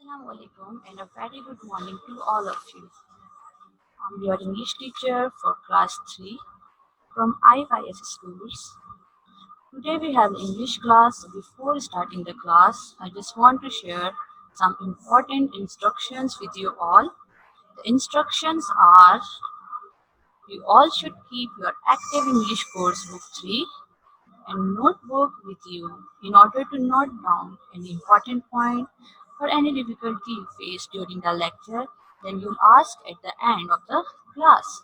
Assalamu alaikum and a very good morning to all of you. I'm your English teacher for class 3 from IYS schools. Today we have English class. Before starting the class, I just want to share some important instructions with you all. The instructions are you all should keep your active English course book 3 and notebook with you in order to note down any important point or any difficulty you face during the lecture, then you'll ask at the end of the class.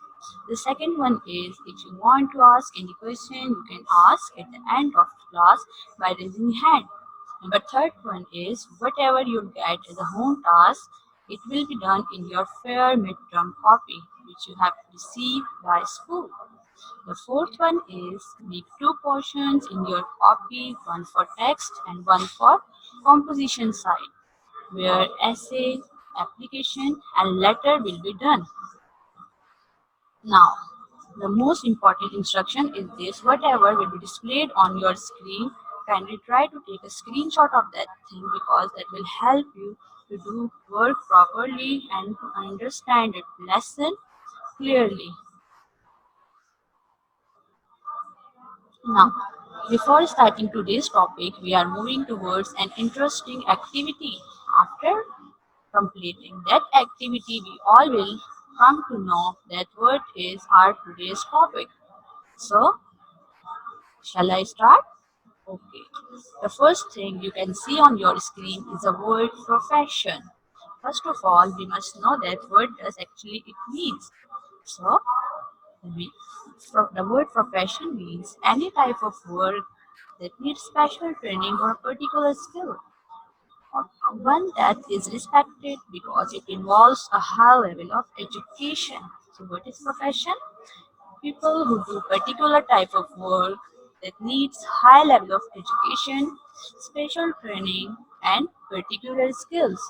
The second one is if you want to ask any question, you can ask at the end of class by raising your hand. And the third one is whatever you get as a home task, it will be done in your fair midterm copy, which you have received by school. The fourth one is make two portions in your copy, one for text and one for composition side, where essay, application and letter will be done. Now, the most important instruction is this: whatever will be displayed on your screen, kindly try to take a screenshot of that thing because that will help you to do work properly and to understand it lesson clearly. Now, before starting today's topic, we are moving towards an interesting activity. After completing that activity, we all will come to know that what is our today's topic. So, shall I start? Okay. The first thing you can see on your screen is the word profession. First of all, we must know that what does actually it means. So, we, the word profession means any type of work that needs special training or a particular skill, or one that is respected because it involves a high level of education. So, what is profession? People who do particular type of work that needs high level of education, special training, and particular skills,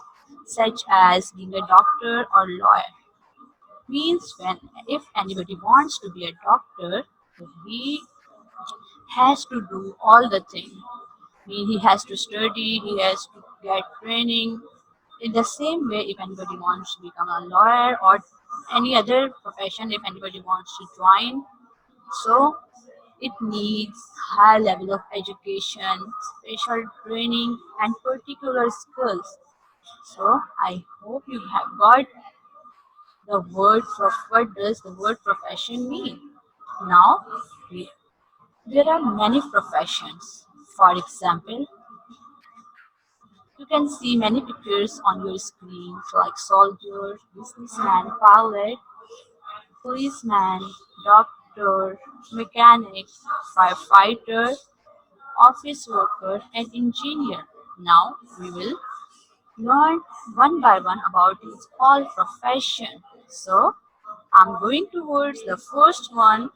such as being a doctor or lawyer. Means when if anybody wants to be a doctor, he has to do all the thing. He has to study, he has to get training. In the same way, if anybody wants to become a lawyer or any other profession, if anybody wants to join, so it needs high level of education, special training, and particular skills. So I hope you have got the word what does the word profession mean. Now, we- there are many professions. For example, you can see many pictures on your screen like soldier, businessman, pilot, policeman, doctor, mechanic, firefighter, office worker, and engineer. Now we will learn one by one about its all profession. So I'm going towards the first one.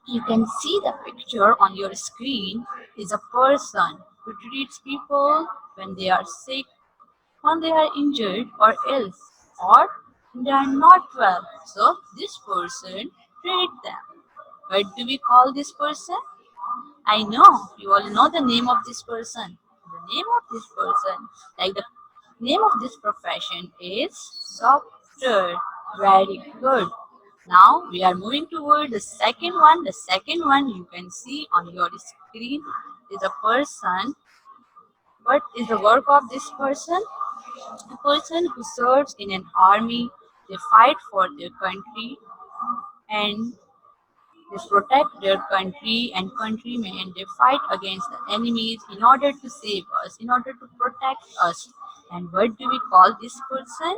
You can see the picture on your screen is a person who treats people when they are sick, when they are injured or ill, or they are not well. So this person treat them. What do we call this person? I know you all know the name of this person. The name of this person, like the name of this profession is doctor. Very good. Now we are moving toward the second one. The second one you can see on your screen is a person. What is the work of this person? A person who serves in an army. They fight for their country and they protect their country and countrymen. They fight against the enemies in order to save us, in order to protect us. And what do we call this person?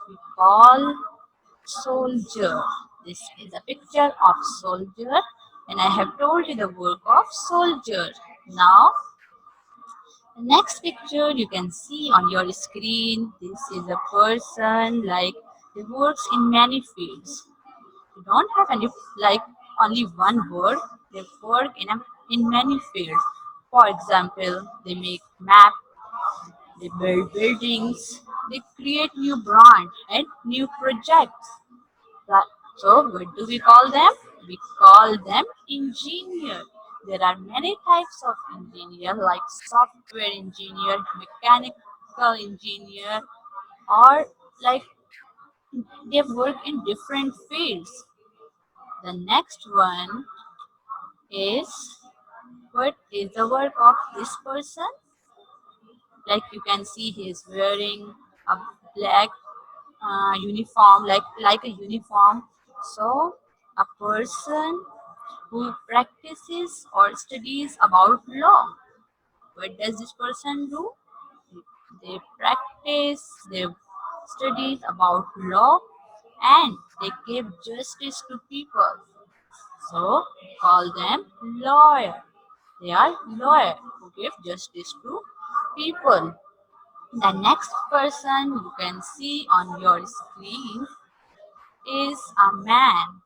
We call soldier. This is a picture of soldier, and I have told you the work of soldier. Now, the next picture you can see on your screen. This is a person like he works in many fields. You don't have any like only one work. They work in many fields. For example, they make map, they build buildings, they create new brand and new projects. So what do we call them? We call them engineer. There are many types of engineer like software engineer, mechanic chemical engineer, or like they work in different fields. The next one is, what is the work of this person? Like you can see he is wearing a black uniform, like a uniform. So a person who practices or studies about law. What does this person do? They practice their studies about law and they give justice to people. So call them lawyer. They are lawyer who give justice to people. The next person you can see on your screen is a man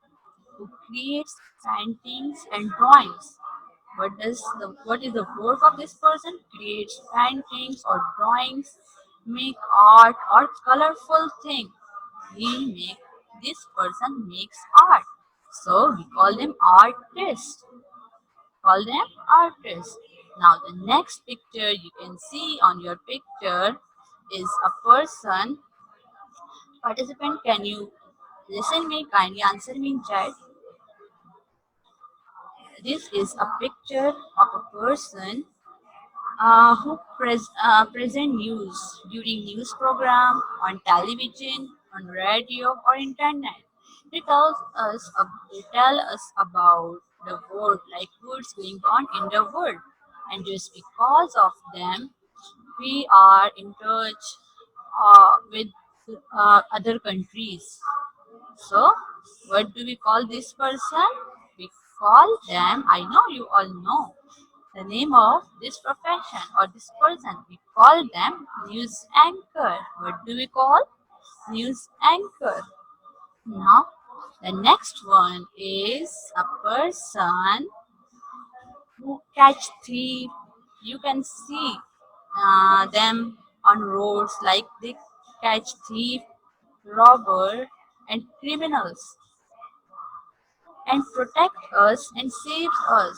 who creates paintings and drawings. What is the work of this person? Creates paintings or drawings, make art or colorful thing. This person makes art. So we call them artists. Call them artists. Now the next picture you can see on your picture is a person. Participant, can you listen me? Kindly answer me in chat. This is a picture of a person who present news during news program on television, on radio or internet. They tell us about the world, like what's going on in the world, and just because of them, we are in touch with other countries. So, what do we call this person? We call them, I know you all know the name of this profession or this person. We call them news anchor. What do we call? News anchor. Now, the next one is a person who catch thief. You can see them on roads, like they catch thief, robber, and criminals, and protect us and saves us.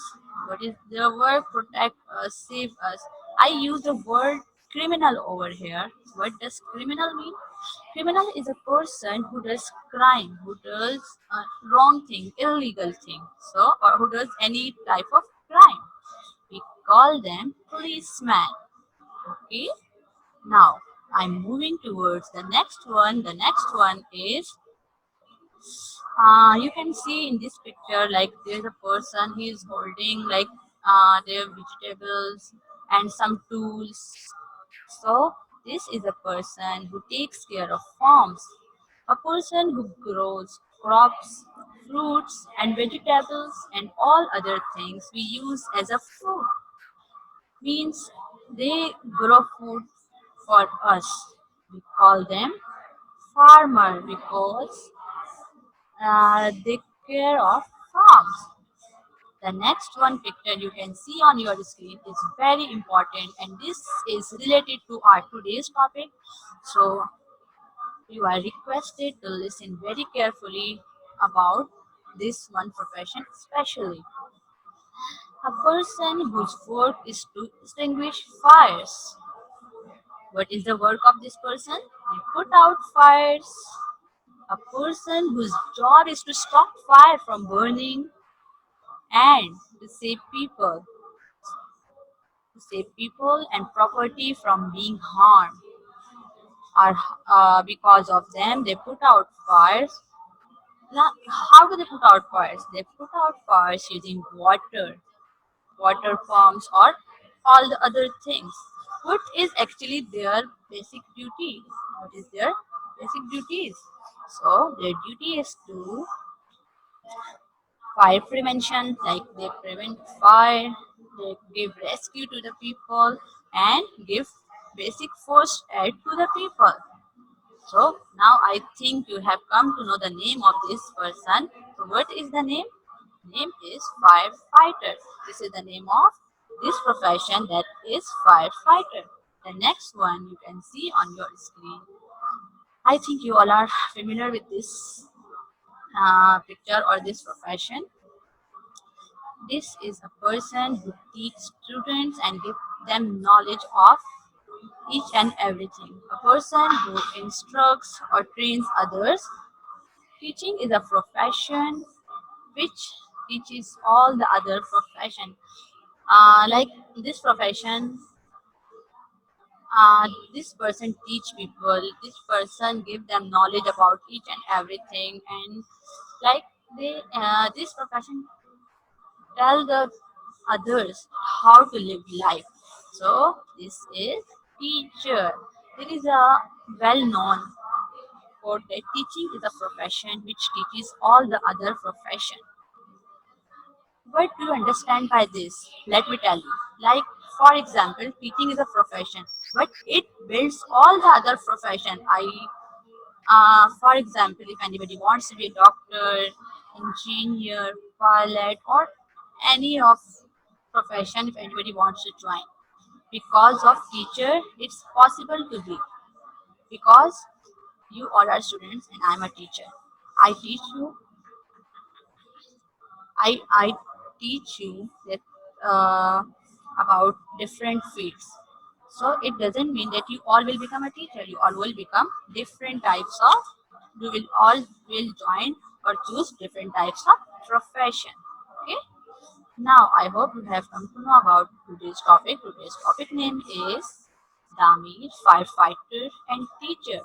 What is the word protect us, save us? I use the word criminal over here. What does criminal mean? Criminal is a person who does crime, who does wrong thing, illegal thing, so or who does any type of crime. We call them policeman. Okay. Now I'm moving towards the next one. The next one is you can see in this picture, like there's a person, he is holding like their vegetables and some tools. So this is a person who takes care of farms, a person who grows crops, fruits and vegetables and all other things we use as a food. Means they grow food for us. We call them farmer because they care of farms. The next one picture you can see on your screen is very important, and this is related to our today's topic. So you are requested to listen very carefully about this one profession especially. A person whose work is to extinguish fires. What is the work of this person? They put out fires. A person whose job is to stop fire from burning and to save people and property from being harmed. Or because of them, they put out fires. Now, how do they put out fires? They put out fires using water pumps, or all the other things. What is actually their basic duty? What is their basic duties? So their duty is to fire prevention, like they prevent fire, they give rescue to the people, and give basic first aid to the people. So now I think you have come to know the name of this person. So what is the name? Name is firefighter. This is the name of this profession, that is firefighter. The next one you can see on your screen. I think you all are familiar with this picture or this profession. This is a person who teach students and give them knowledge of each and everything. A person who instructs or trains others. Teaching is a profession which teaches all the other profession. Like this profession, this person teach people. This person give them knowledge about each and everything, and like this profession tell the others how to live life. So this is teacher. There is a well known quote that teaching is a profession which teaches all the other profession. What do you understand by this? Let me tell you. Like, for example, teaching is a profession, but it builds all the other profession. For example, if anybody wants to be a doctor, engineer, pilot, or any of profession, if anybody wants to join, because of teacher, it's possible to be. Because you all are students and I'm a teacher. I teach you I teach you that about different fields. So it doesn't mean that you all will become a teacher. You all will become different types of. You will all will join or choose different types of profession. Okay. Now I hope you have come to know about today's topic. Today's topic name is Damir, firefighter and teacher.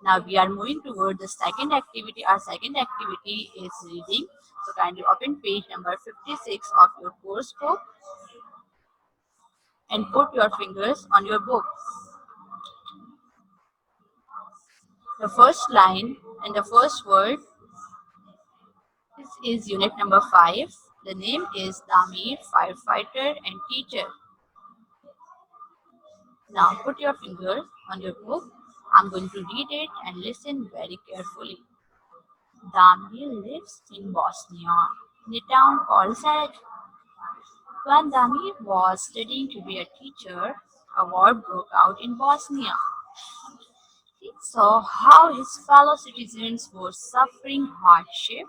Now we are moving toward the second activity. Our second activity is reading. So kindly open page number 56 of your course book and put your fingers on your book. The first line and the first word is unit number 5. The name is Damir, firefighter and teacher. Now put your fingers on your book. I'm going to read it and listen very carefully. Damir lives in Bosnia, in a town called Sad. When Damir was studying to be a teacher, a war broke out in Bosnia. He saw how his fellow citizens were suffering hardship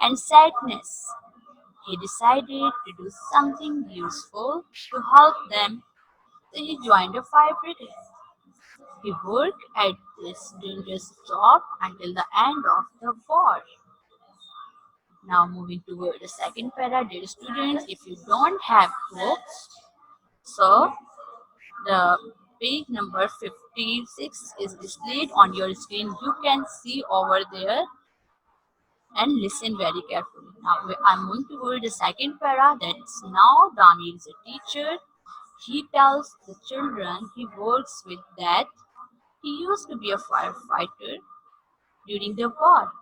and sadness. He decided to do something useful to help them, so he joined a fire brigade. He worked at this dangerous job until the end of the war. Now moving toward the second para, dear students, if you don't have books, so the page number 56 is displayed on your screen. You can see over there and listen very carefully. Now I'm moving toward the second para. That's now Dami is a teacher. He tells the children he works with that he used to be a firefighter during the war.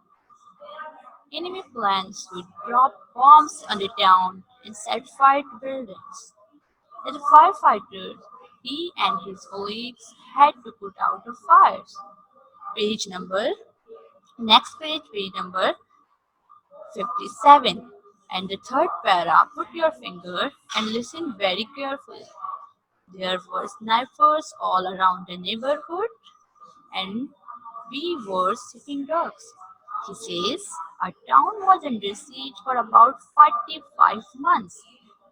Enemy planes would drop bombs on the town and set fire to buildings. As a firefighter, he and his colleagues had to put out the fires. Page number, next page, page number 57. And the third para, put your finger and listen very carefully. There were snipers all around the neighborhood and we were sitting ducks. He says, our town was under siege for about 45 months.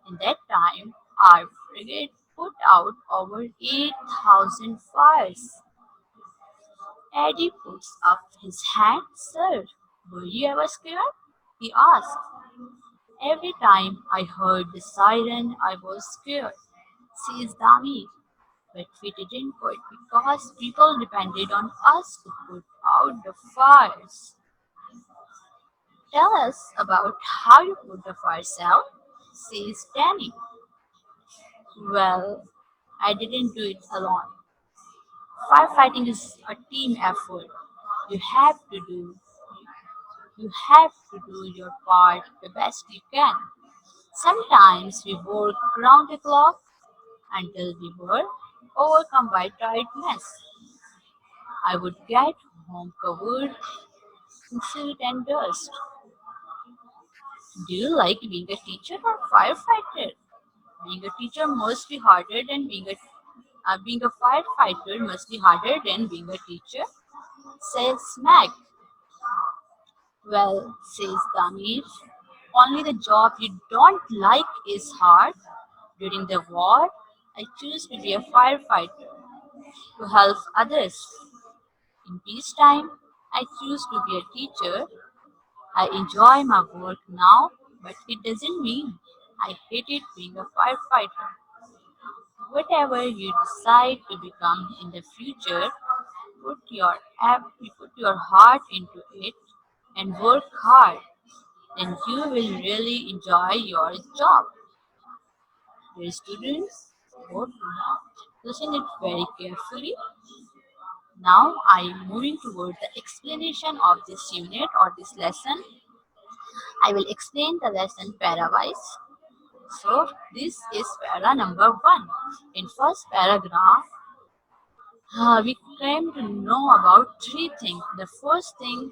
In that time, our brigade put out over 8,000 fires. Eddie puts up his hand. Sir, were you ever scared? He asked. Every time I heard the siren, I was scared, says Damir. But we didn't quit because people depended on us to put out the fires. Tell us about how you put the fires out, says Danny. Well, I didn't do it alone. Firefighting is a team effort. You have to do you have to do your part the best you can. Sometimes we work round the clock until we were overcome by tiredness. I would get home covered in soot and dust. Do you like being a teacher or firefighter? Being a teacher must be harder than being a firefighter must be harder than being a teacher, says Mac. Well, says Damir, only the job you don't like is hard. During the war, I choose to be a firefighter. to help others. In peacetime, I choose to be a teacher. I enjoy my work now, but it doesn't mean I hated being a firefighter. Whatever you decide to become in the future, put your heart into it and work hard, then you will really enjoy your job. Dear students, hope you have listened it very carefully. Now I am moving toward the explanation of this unit or this lesson. I will explain the lesson parawise. So this is para number 1. In first paragraph, we came to know about three things. The first thing,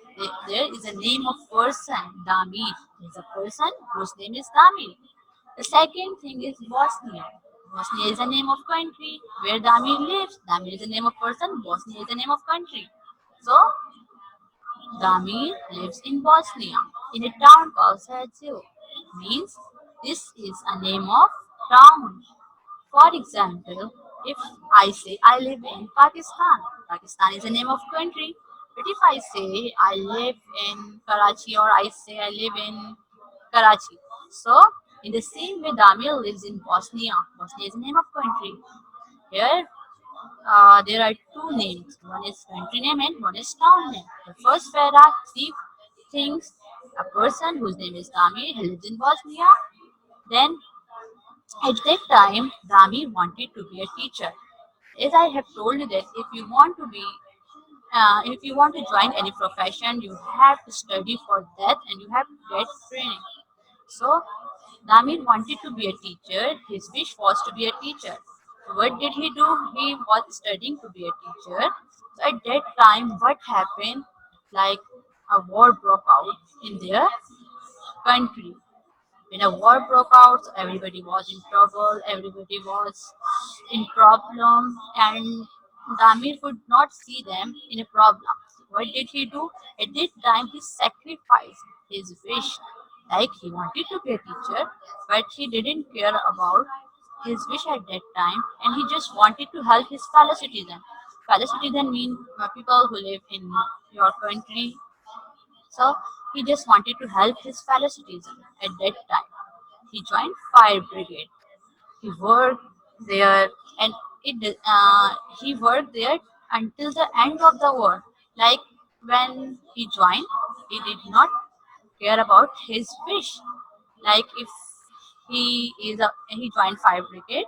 there is a name of person, Damir. There is a person whose name is Damir. The second thing is Bosnia. Bosnia is the name of country where Damir lives. Damir is the name of person. Bosnia is the name of country. So Damir lives in Bosnia in a town called Sarajevo. Means this is a name of town. For example, if I say I live in Pakistan, Pakistan is the name of country. But if I say I live in Karachi or I say I live in Karachi, so in the same way, Damir lives in Bosnia. Bosnia is the name of country. Here, there are two names. One is country name and one is town name. The first para, three things. A person whose name is Damir, he lives in Bosnia. Then at that time, Dami wanted to be a teacher. As I have told you that if you want to join any profession, you have to study for that and you have to get training. So Damir wanted to be a teacher. His wish was to be a teacher. So what did he do? He was studying to be a teacher. So at that time, what happened? Like a war broke out in their country. When a war broke out, everybody was in trouble, everybody was in problem, and Damir could not see them in a problem. What did he do? At that time, he sacrificed his wish. Like he wanted to be a teacher, but he didn't care about his wish at that time, and he just wanted to help his fellow citizen. Fellow citizen mean people who live in your country, so he just wanted to help his fellow citizens at that time. He joined fire brigade. He worked there and he worked there until the end of the war. Like when he joined, he did not care about his wish. Like if he joined fire brigade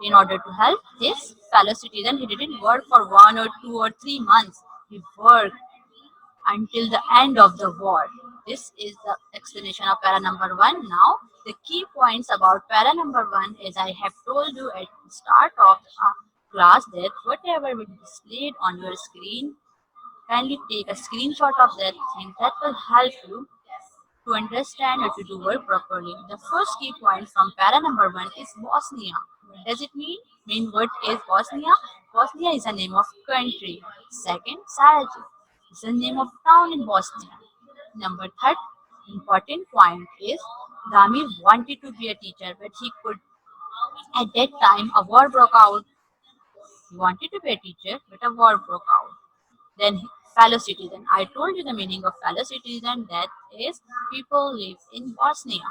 in order to help his fellow citizen. He didn't work for 1 or 2 or 3 months. He worked until the end of the war. This is the explanation of para number 1. Now, the key points about para number 1 is I have told you at the start of the class that whatever will be displayed on your screen, kindly take a screenshot of that thing that will help you to understand or to do work properly. The first key point from para number 1 is Bosnia. What does it mean? What is Bosnia? Bosnia is a name of country. Second, Sarajevo is the name of town in Bosnia. Number third important point is Damir wanted to be a teacher, but he could. At that time, a war broke out. He wanted to be a teacher, but a war broke out. Then fellow citizen. I told you the meaning of fellow citizen. That is, people live in Bosnia.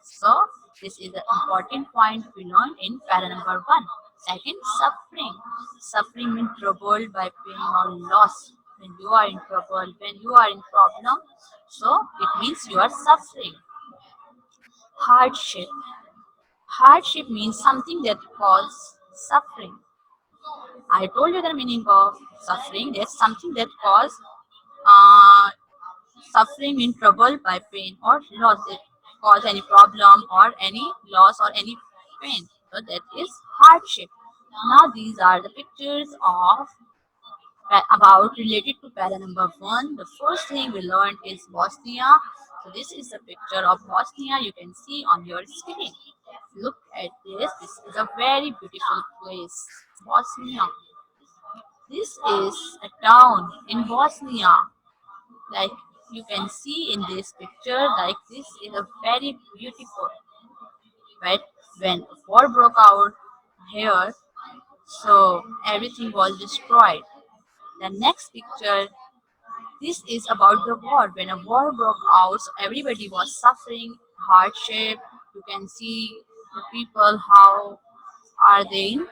So this is the important point we learned in para number 1. Second, suffering. Suffering means troubled by pain or loss. When you are in trouble, when you are in problem, so it means you are suffering. Hardship. Hardship means something that causes suffering. I told you the meaning of suffering. That's something that causes uh, suffering in trouble by pain or loss. It cause any problem or any loss or any pain. So that is hardship. Now these are the pictures of about related to para number 1. The first thing we learned is Bosnia. So this is a picture of Bosnia you can see on your screen. Look at this. This is a very beautiful place. Bosnia. This is a town in Bosnia. Like you can see in this picture, like this is a very beautiful. But when war broke out here, So everything was destroyed. The next picture, this is about the war. When a war broke out, so everybody was suffering hardship. You can see the people how are they in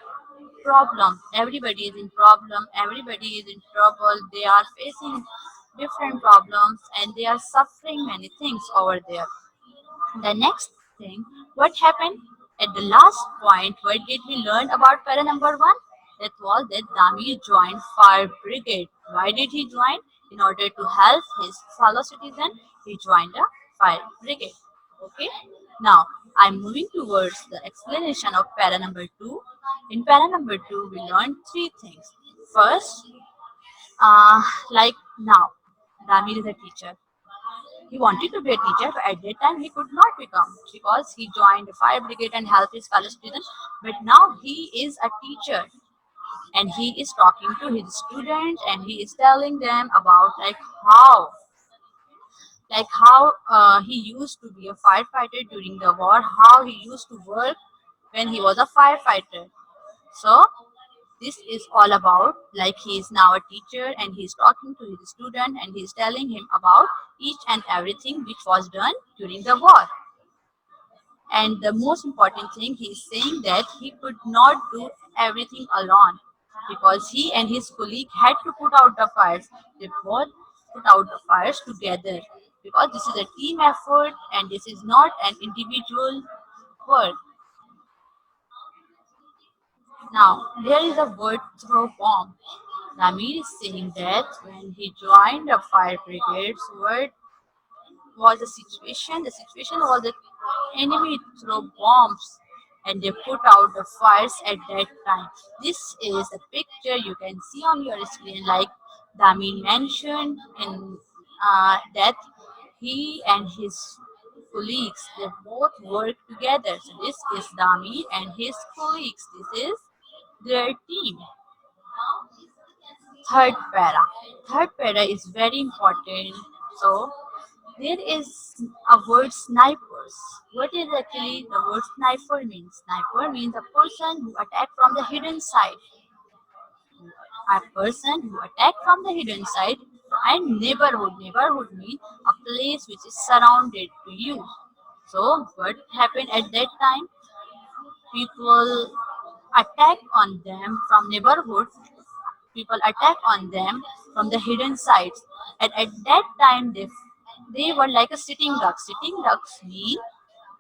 problem. Everybody is in problem. Everybody is in trouble. They are facing different problems and they are suffering many things over there. The next thing, what happened at the last point? What did we learn about para number one? That was that Damir joined fire brigade. Why did he join? In order to help his fellow citizen, he joined a fire brigade. Okay. Now I'm moving towards the explanation of para number two. In para number two, we learned three things. First, like now, Damir is a teacher. He wanted to be a teacher, but at that time he could not become because he joined the fire brigade and helped his fellow students. But now he is a teacher and he is talking to his students and he is telling them about how he used to be a firefighter during the war, how he used to work when he was a firefighter. So this is all about like he is now a teacher and he's talking to his student and he's telling him about each and everything which was done during the war. And the most important thing, he's saying that he could not do everything alone because he and his colleague had to put out the fires. They both put out the fires together because this is a team effort and this is not an individual work. Now, there is a word throw bomb. Ramir is saying that when he joined the fire brigades, what was the situation? The situation was that enemy throw bombs and they put out the fires at that time. This is the picture you can see on your screen, like Dami mentioned in that he and his colleagues they both work together. So this is Dami and his colleagues. This is their team. Third para. Third para is very important. So there is a word snipers. What is actually the word sniper means? Sniper means a person who attack from the hidden side. A person who attack from the hidden side and neighborhood. Neighborhood means a place which is surrounded to you. So what happened at that time? People attack on them from neighborhood. People attack on them from the hidden sides. And at that time, they were like a sitting duck. Sitting ducks mean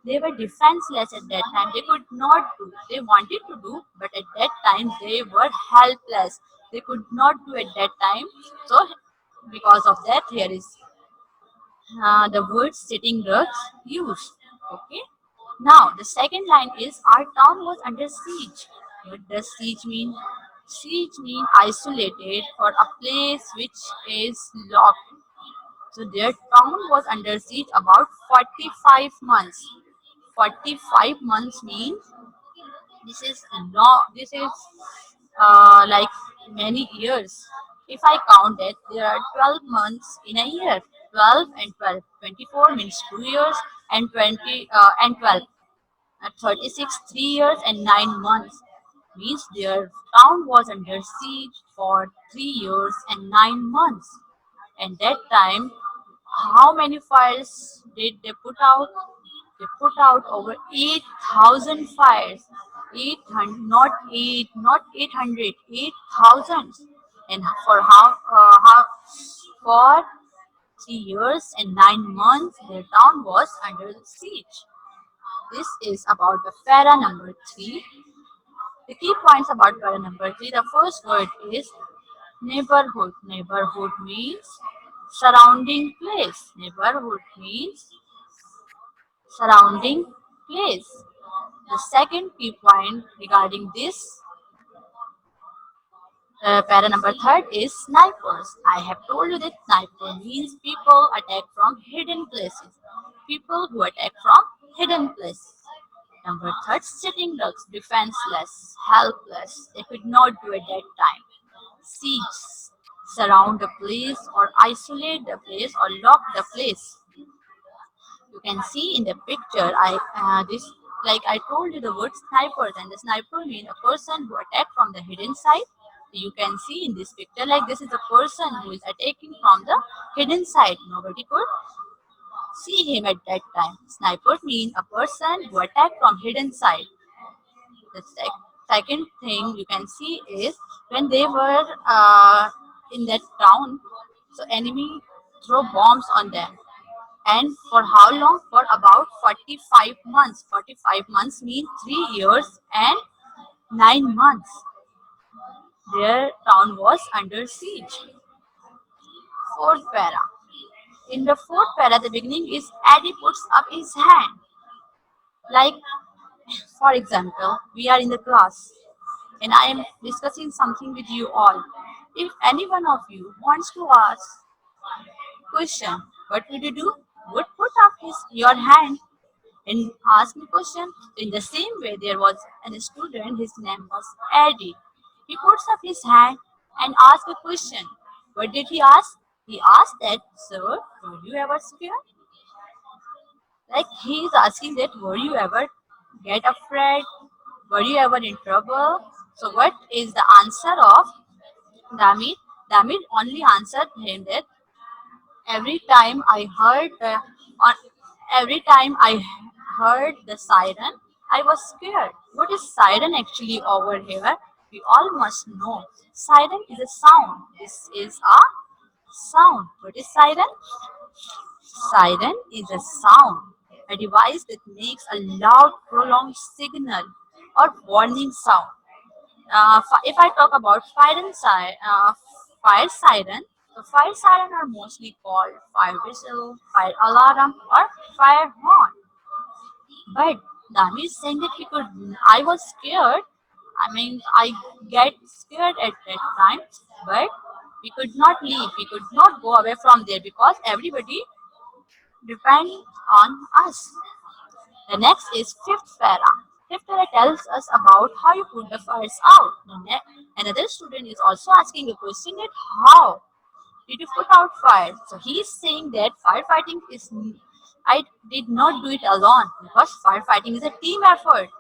they were defenseless at that time. They could not do. They wanted to do, but at that time they were helpless. They could not do at that time. So because of that, here is the word sitting ducks used. Okay. Now the second line is our town was under siege. What does siege mean? Siege means isolated or a place which is locked. So their town was under siege about 45 months. 45 months means this is long. This is like many years. If I count it, there are 12 months in a year. 12 and 12. 24 means 2 years and 20 and 12. At 36, 3 years and 9 months means their town was under siege for 3 years and 9 months. And that time, how many fires did they put out? They put out over 8,000 fires. 800, not 8, not 800, 8,000. And for 3 years and 9 months, their town was under siege. This is about the para number 3. The key points about para number 3. The first word is neighborhood. Neighborhood means surrounding place. Neighborhood means surrounding place. The second key point regarding this para number third is snipers. I have told you that sniper means people attack from hidden places. People who attack from hidden places. Number third, sitting ducks, defenseless, helpless. They could not do at that time. Siege, surround the place or isolate the place or lock the place. You can see in the picture, this Like I told you the word sniper, and the sniper means a person who attack from the hidden side. You can see in this picture, like this is a person who is attacking from the hidden side. Nobody could see him at that time. Sniper means a person who attack from hidden side. The second thing you can see is when they were in that town, so enemy throw bombs on them. And for how long? For about 45 months. 45 months means 3 years and 9 months. Their town was under siege. Fourth para. In the fourth para, the beginning is Eddie puts up his hand. Like, for example, we are in the class and I am discussing something with you all. If any one of you wants to ask question, what would you do? Would put up your hand and ask me question. In the same way, there was a student, his name was Eddie. He puts up his hand and asks a question. What did he ask? He asked that, sir, were you ever scared? Like he is asking that, were you ever get afraid? Were you ever in trouble? So what is the answer of Damir? Damir only answered him that every time I heard on every time I heard the siren, I was scared. What is siren actually over here? We all must know. Siren is a sound. This is a sound. What is siren? Siren is a sound, a device that makes a loud, prolonged signal or warning sound. If I talk about fire siren, the fire siren are mostly called fire whistle, fire alarm, or fire horn. But Dami is saying that I was scared. I mean, I get scared at that time, but we could not leave. We could not go away from there because everybody depend on us. The next is fifth para. Fifth para tells us about how you put the fires out. Another student is also asking a question that how did you put out fire? So he is saying that firefighting is I did not do it alone because firefighting is a team effort.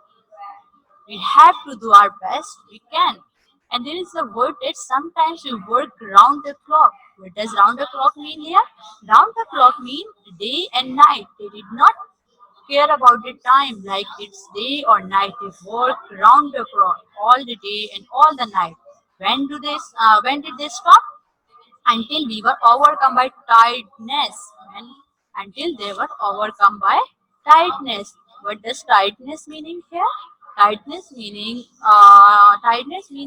We have to do our best we can. And there is a word that sometimes we work round the clock. What does round the clock mean here? Round the clock mean day and night. They did not care about the time, like it's day or night. They work round the clock all the day and all the night. When did they stop? Until we were overcome by tiredness. And until they were overcome by tiredness. What does tiredness meaning here? Tiredness means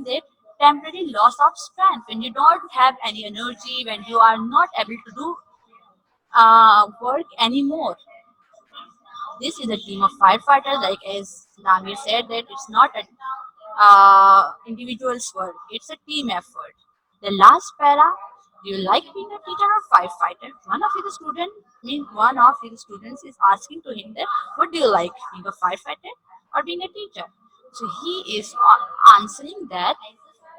a temporary loss of strength. When you don't have any energy, when you are not able to do work anymore. This is a team of firefighters, like as Namir said, that it's not a individual's work, it's a team effort. The last para, do you like being a teacher or firefighter? One of his students is asking to him that, what do you like, being a firefighter or being a teacher? So he is answering that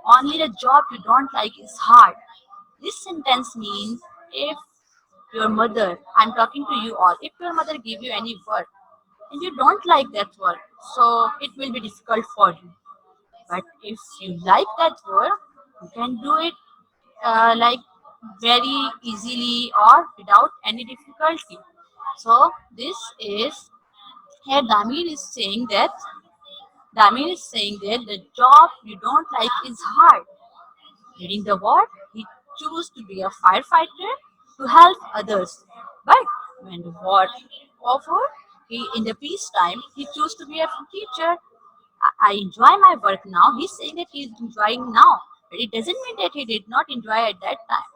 only the job you don't like is hard. This sentence means if your mother, I'm talking to you all, if your mother give you any work and you don't like that work, so it will be difficult for you. But if you like that work, you can do it like very easily or without any difficulty. So this is here Damir is saying that the job you don't like is hard. During the war, he chose to be a firefighter to help others. But when the war over, in the peacetime, he chose to be a teacher. I enjoy my work now. He's saying that he's enjoying now. But it doesn't mean that he did not enjoy at that time.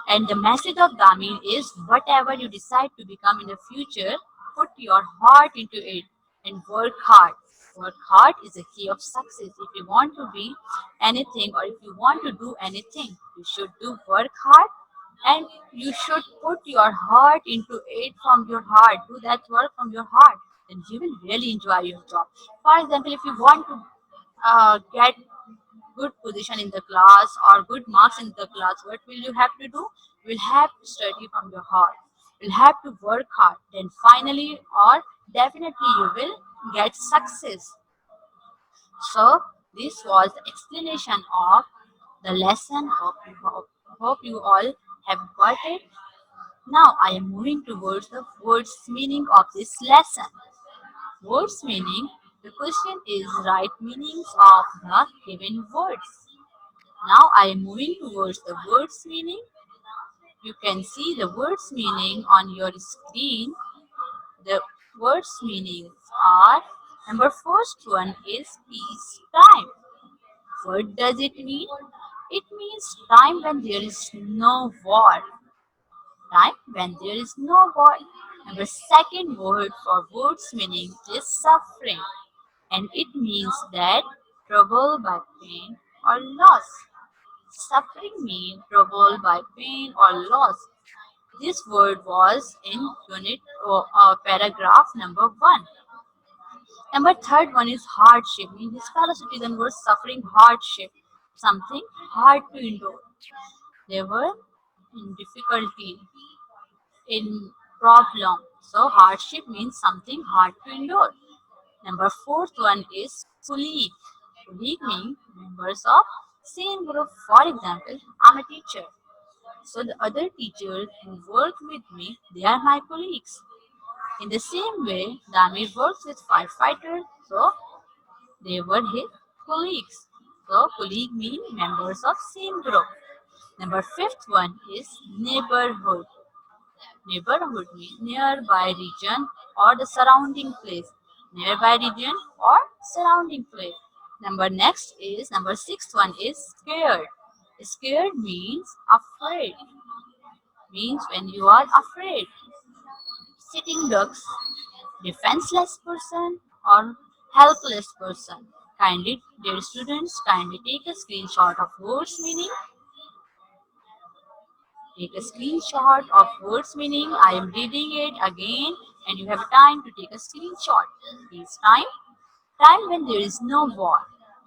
And the message of Damin is whatever you decide to become in the future, put your heart into it and work hard. Work hard is the key of success. If you want to be anything or if you want to do anything, you should do work hard and you should put your heart into it from your heart. Do that work from your heart. Then you will really enjoy your job. For example, if you want to get good position in the class or good marks in the class, what will you have to do? You will have to study from your heart. You'll have to work hard. Then finally or definitely you will get success. So this was the explanation of the lesson. Hope you all have got it. Now I am moving towards the words meaning of this lesson. Words meaning. The question is write meanings of the given words. Now I am moving towards the words meaning. You can see the words meaning on your screen. The words meanings are number first one is peacetime. What does it mean? It means time when there is no war. Time when there is no war. And the second word for words meaning is suffering. And it means that trouble by pain or loss. Suffering means trouble by pain or loss. This word was in unit or paragraph number 1. Number third one is hardship. Means his fellow citizens were suffering hardship, something hard to endure. They were in difficulty, in problem. So hardship means something hard to endure. Number fourth one is colleague. Colleague means members of same group. For example, I'm a teacher. So the other teachers who work with me, they are my colleagues. In the same way, Damir works with firefighters, so they were his colleagues. So colleague means members of same group. Number fifth one is neighborhood. Neighborhood means nearby region or the surrounding place. Nearby region or surrounding place. Number sixth one is scared. Scared means afraid. Means when you are afraid. Sitting ducks, defenseless person or helpless person. Kindly, dear students, kindly take a screenshot of words meaning. Take a screenshot of words meaning. I am reading it again and you have time to take a screenshot. Please time. Time when there is no war.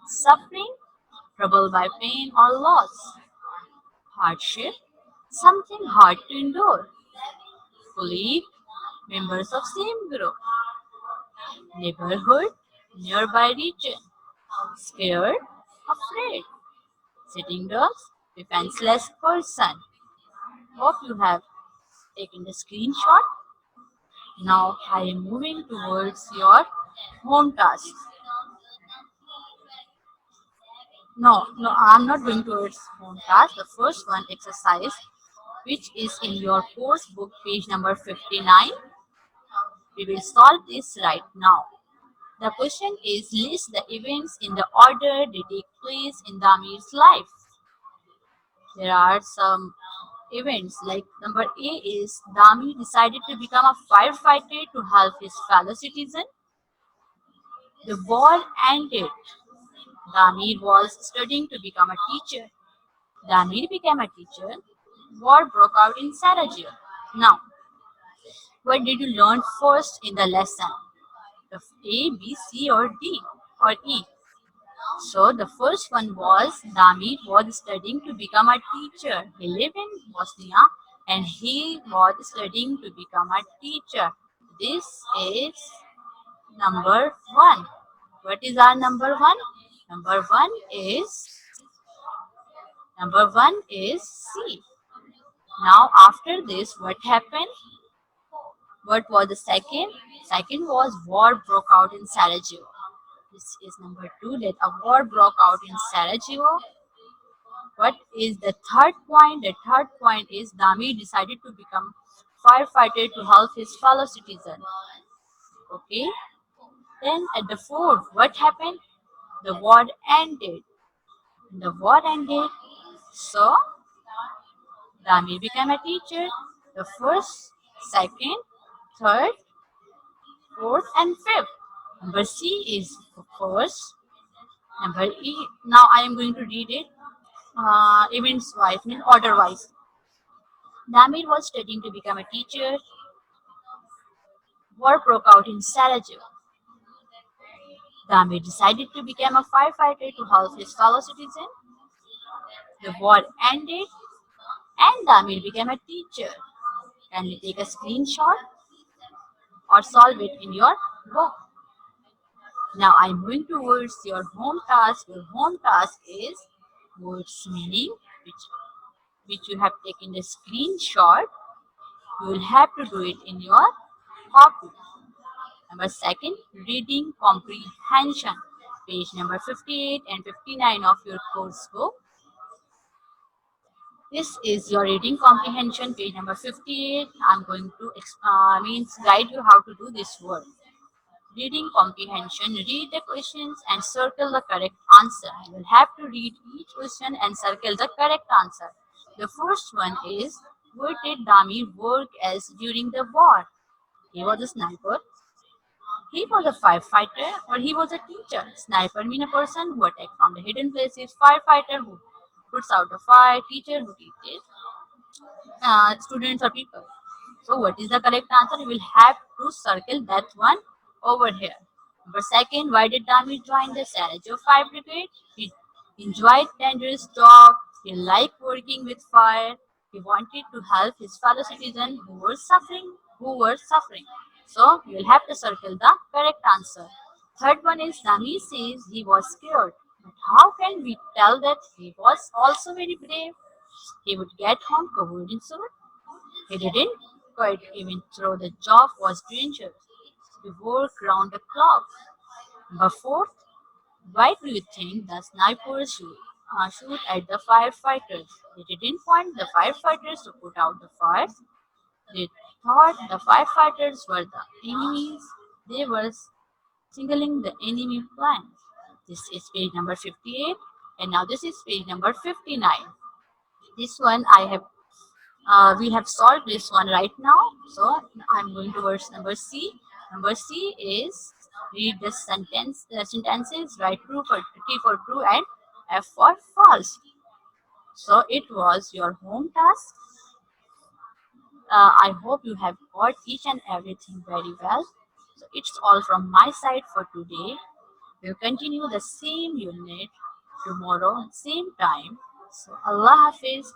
Suffering, trouble by pain or loss. Hardship, something hard to endure. Colleague, members of same group. Neighborhood, nearby region. Scared, afraid. Sitting ducks, defenseless person. Hope you have taken the screenshot. Now I am moving towards your home task. No, I'm not going towards home task. The first one exercise, which is in your course book, page number 59. We will solve this right now. The question is list the events in the order they take place in Damir's life. There are some events like number A is Damir decided to become a firefighter to help his fellow citizen. The war ended. Damir was studying to become a teacher. Damir became a teacher. War broke out in Sarajevo. Now, what did you learn first in the lesson? The A, B, C, or D, or E? So the first one was Damir was studying to become a teacher. He lived in Bosnia and he was studying to become a teacher. This is number one. What is our number one? Number one is C. Now after this, what happened? What was the second? Second was war broke out in Sarajevo. This is number two, that a war broke out in Sarajevo. What is the third point? The third point is Damir decided to become firefighter to help his fellow citizen. Okay. Then at the fourth, what happened? The war ended. The war ended. So Damir became a teacher. The first, second, third, fourth, and fifth. Number C is first. Number E. Now I am going to read it events wise, mean order wise. Damir was studying to become a teacher. War broke out in Sarajevo. Damir decided to become a firefighter to help his fellow citizen. The war ended and Damir became a teacher. Kindly take a screenshot or solve it in your book. Now I'm moving towards your home task. Your home task is words meaning, which you have taken the screenshot. You will have to do it in your copy. Number second, reading comprehension. Page number 58 and 59 of your course book. This is your reading comprehension, page number 58. I'm going to guide you how to do this word. Reading comprehension, read the questions and circle the correct answer. You will have to read each question and circle the correct answer. The first one is, what did Dami work as during the war? He was a sniper, he was a firefighter, or he was a teacher. Sniper means a person who attacks from the hidden places, firefighter who puts out the fire, teacher who teaches students or people. So what is the correct answer? You will have to circle that one over here. Number second, why did Dami join the Sarajevo Fire Brigade? He enjoyed dangerous job. He liked working with fire. He wanted to help his fellow citizens who were suffering. So you will have to circle the correct answer. Third one is Dami says he was scared. But how can we tell that he was also very brave? He would get home covered in sweat. He didn't quite even though the job was dangerous. He worked round the clock. Number four, why do you think the snipers shoot at the firefighters? They didn't want the firefighters to put out the fires. They thought the firefighters were the enemies. They were singling the enemy plans. This is page number 58, and now this is page number 59. This one we have solved this one right now. So I'm going towards number C. Number C is read the sentences, write true for T for true and F for false. So it was your home task. I hope you have got each and everything very well. So it's all from my side for today. We'll continue the same unit tomorrow, same time. So Allah Hafiz.